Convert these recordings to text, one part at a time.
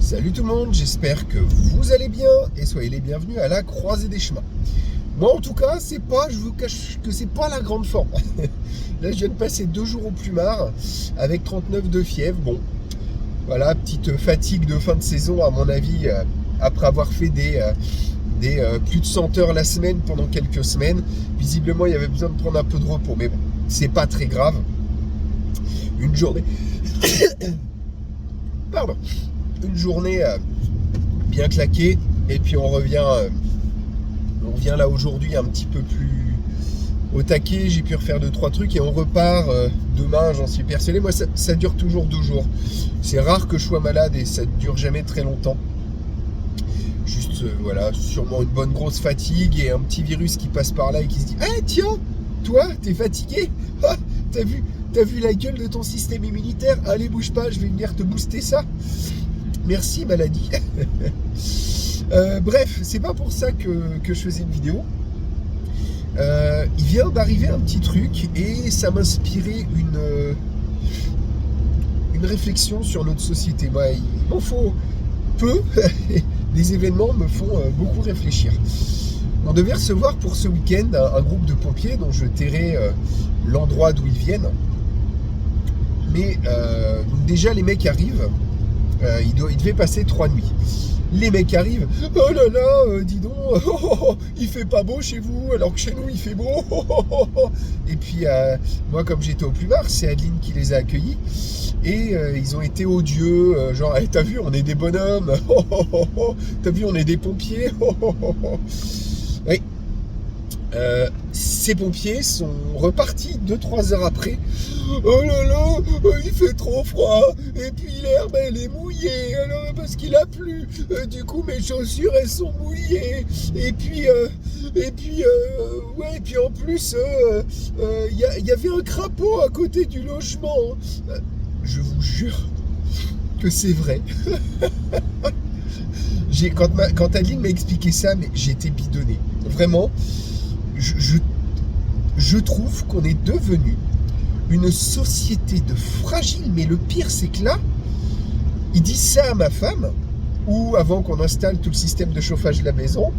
Salut tout le monde, j'espère que vous allez bien et soyez les bienvenus à la croisée des chemins. Moi en tout cas, je vous cache que c'est pas la grande forme. Là je viens de passer 2 jours au plumard avec 39 de fièvre. Bon, voilà, petite fatigue de fin de saison à mon avis, après avoir fait des plus de 100 heures la semaine pendant quelques semaines. Visiblement il y avait besoin de prendre un peu de repos, mais bon, c'est pas très grave. Une journée... Pardon. Une journée bien claquée et puis on revient là aujourd'hui un petit peu plus au taquet. J'ai pu refaire 2-3 trucs et on repart demain, j'en suis persuadé. Moi ça dure toujours 2 jours. C'est rare que je sois malade et ça ne dure jamais très longtemps. Juste voilà, sûrement une bonne grosse fatigue et un petit virus qui passe par là et qui se dit « Ah tiens, toi t'es fatigué, ah, t'as vu la gueule de ton système immunitaire, allez bouge pas, je vais venir te booster ça. » Merci maladie. Bref, c'est pas pour ça que je faisais une vidéo. Il vient d'arriver un petit truc et ça m'inspirait une réflexion sur notre société. Moi, il m'en faut peu. Les événements me font beaucoup réfléchir. On devait recevoir pour ce week-end un groupe de pompiers dont je tairai l'endroit d'où ils viennent. Mais donc déjà les mecs arrivent. Il devait passer 3 nuits. Les mecs arrivent, oh là là, dis donc, il fait pas beau chez vous, alors que chez nous il fait beau. Et puis moi comme j'étais au plumard, c'est Adeline qui les a accueillis et ils ont été odieux, genre hey, t'as vu on est des bonhommes, t'as vu on est des pompiers. Oui. Ces pompiers sont repartis 2-3 heures après. Oh là là, il fait trop froid. Et puis l'herbe elle est mouillée. Alors parce qu'il a plu. Du coup mes chaussures elles sont mouillées. Et puis ouais. Et puis en plus il y avait un crapaud à côté du logement. Je vous jure que c'est vrai. Quand Adeline m'a expliqué ça, mais j'ai été bidonné. Vraiment. Je trouve qu'on est devenu une société de fragiles, mais le pire c'est que là, ils disent ça à ma femme, ou avant qu'on installe tout le système de chauffage de la maison,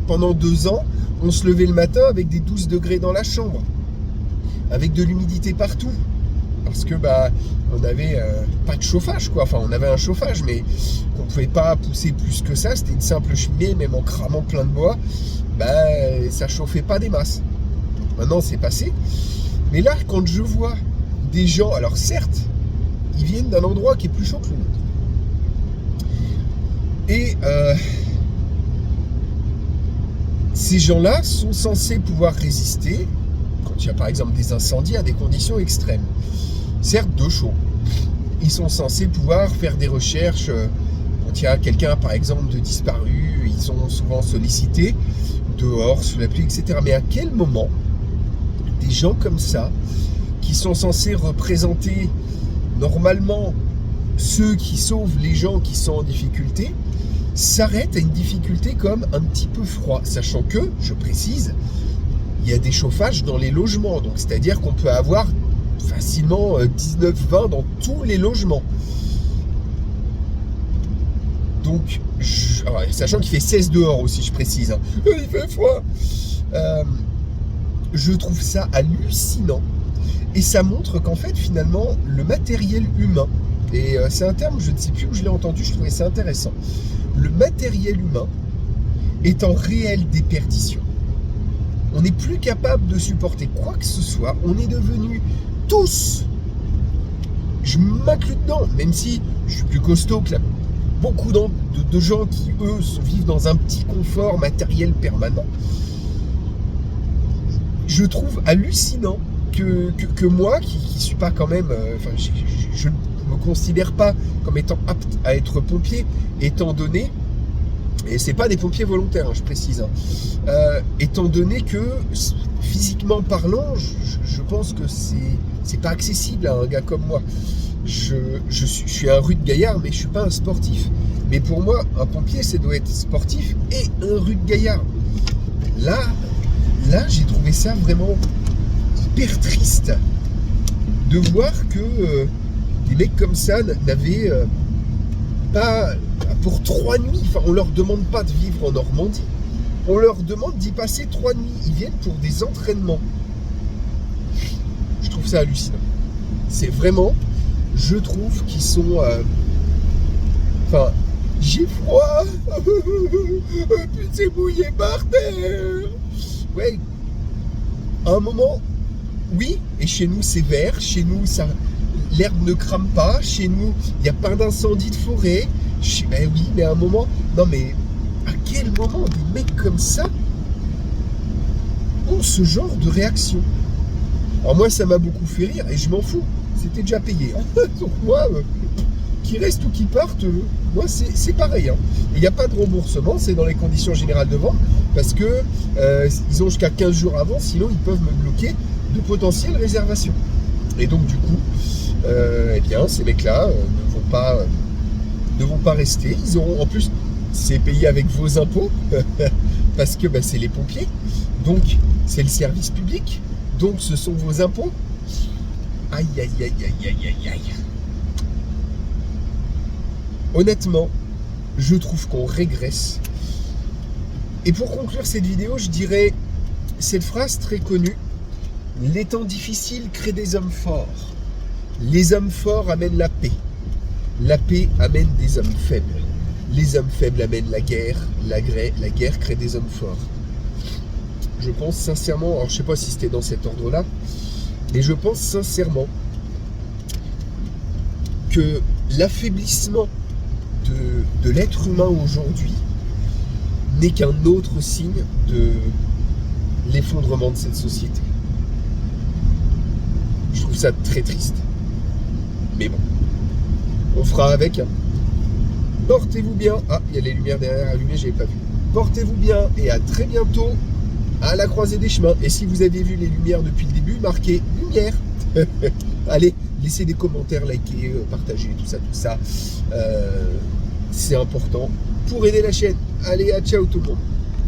pendant 2 ans, on se levait le matin avec des 12 degrés dans la chambre, avec de l'humidité partout, parce que on avait pas de chauffage quoi, enfin on avait un chauffage, mais qu'on pouvait pas pousser plus que ça, c'était une simple cheminée, même en cramant plein de bois, ça chauffait pas des masses. Maintenant c'est passé, mais là quand je vois des gens, alors certes ils viennent d'un endroit qui est plus chaud que le nôtre et ces gens-là sont censés pouvoir résister quand il y a par exemple des incendies à des conditions extrêmes, certes de chaud. Ils sont censés pouvoir faire des recherches quand il y a quelqu'un par exemple de disparu, ils sont souvent sollicités dehors, sous la pluie, etc. Mais à quel moment des gens comme ça, qui sont censés représenter normalement ceux qui sauvent les gens qui sont en difficulté, s'arrêtent à une difficulté comme un petit peu froid, sachant que, je précise, il y a des chauffages dans les logements, donc c'est-à-dire qu'on peut avoir facilement 19-20 dans tous les logements. Donc, sachant qu'il fait 16 dehors aussi, je précise, hein. Il fait froid. Je trouve ça hallucinant. Et ça montre qu'en fait, finalement, le matériel humain, et c'est un terme, je ne sais plus où je l'ai entendu, je trouvais ça intéressant. Le matériel humain est en réelle déperdition. On n'est plus capable de supporter quoi que ce soit. On est devenus tous, je m'inclus dedans, même si je suis plus costaud que beaucoup de gens qui, eux, vivent dans un petit confort matériel permanent. Je trouve hallucinant que moi, qui ne suis pas quand même... je ne me considère pas comme étant apte à être pompier, étant donné... Et c'est pas des pompiers volontaires, hein, je précise. Étant donné que, physiquement parlant, je pense que c'est pas accessible à un gars comme moi. Je suis un rude gaillard, mais je suis pas un sportif. Mais pour moi, un pompier, ça doit être sportif et un rude gaillard. Là, j'ai trouvé ça vraiment hyper triste de voir que des mecs comme ça n'avaient pas pour 3 nuits. Enfin, on leur demande pas de vivre en Normandie. On leur demande d'y passer 3 nuits. Ils viennent pour des entraînements. Je trouve ça hallucinant. C'est vraiment, je trouve qu'ils sont... Enfin, j'ai froid. Puis c'est mouillé par terre. Ouais. À un moment, oui, et chez nous c'est vert, chez nous ça, l'herbe ne crame pas, chez nous il n'y a pas d'incendie de forêt. Ben oui, mais à un moment, non mais à quel moment des mecs comme ça ont ce genre de réaction? Alors moi ça m'a beaucoup fait rire et je m'en fous, c'était déjà payé. Hein. Donc moi, qu'ils restent ou qu'ils partent, moi c'est pareil. Hein. Il n'y a pas de remboursement, c'est dans les conditions générales de vente, parce que ils ont jusqu'à 15 jours avant, sinon ils peuvent me bloquer de potentielles réservations. Et donc du coup, eh bien ces mecs-là ne vont pas rester. Ils auront, en plus, c'est payé avec vos impôts, parce que c'est les pompiers, donc c'est le service public, donc ce sont vos impôts. Aïe, aïe, aïe, aïe, aïe, aïe, aïe. Honnêtement, je trouve qu'on régresse. Et pour conclure cette vidéo, je dirais cette phrase très connue: les temps difficiles créent des hommes forts. Les hommes forts amènent la paix. La paix amène des hommes faibles. Les hommes faibles amènent la guerre. La guerre crée des hommes forts. Je pense sincèrement, alors je ne sais pas si c'était dans cet ordre-là, mais je pense sincèrement que l'affaiblissement de l'être humain aujourd'hui n'est qu'un autre signe de l'effondrement de cette société. Je trouve ça très triste. Mais bon, on fera avec. Hein. Portez-vous bien. Ah, il y a les lumières derrière allumées, je n'avais pas vu. Portez-vous bien et à très bientôt à la croisée des chemins. Et si vous avez vu les lumières depuis le début, marquez lumière. Allez, laissez des commentaires, likez, partagez, tout ça. C'est important pour aider la chaîne. Allez, à ciao tout le monde.